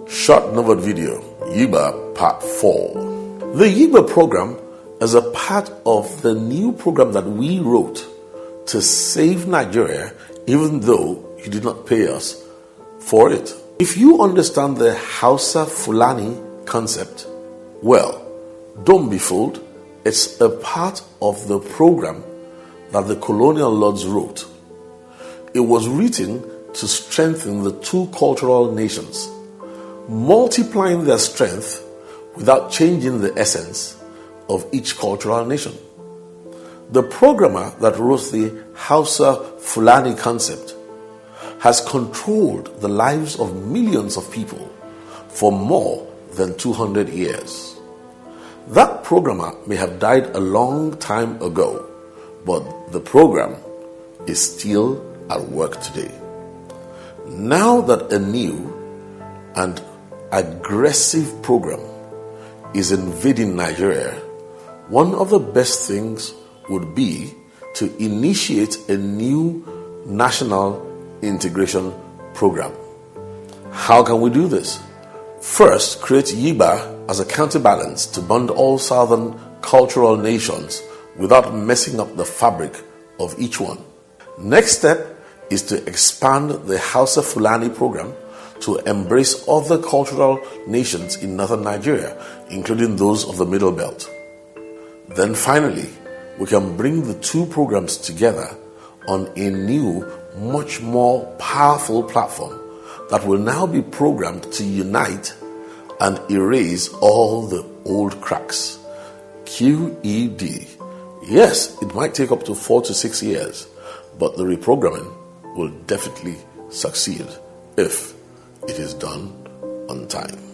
Short numbered video, YIGBA Part 4. The YIGBA program is a part of the new program that we wrote to save Nigeria, even though you did not pay us for it. If you understand the Hausa-Fulani concept, well, don't be fooled. It's a part of the program that the colonial lords wrote. It was written to strengthen the two cultural nations, multiplying their strength without changing the essence of each cultural nation. The programmer that wrote the Hausa-Fulani concept has controlled the lives of millions of people for more than 200 years. That programmer may have died a long time ago, but the program is still at work today. Now that a new and aggressive program is invading Nigeria, one of the best things would be to initiate a new national integration program. How can we do this? First, create YIGBA as a counterbalance to bond all southern cultural nations without messing up the fabric of each one. Next step is to expand the Hausa-Fulani program to embrace other cultural nations in northern Nigeria, including those of the Middle Belt. Then finally, we can bring the two programs together on a new, much more powerful platform that will now be programmed to unite and erase all the old cracks. QED. Yes, it might take up to 4 to 6 years, but the reprogramming will definitely succeed if it is done on time.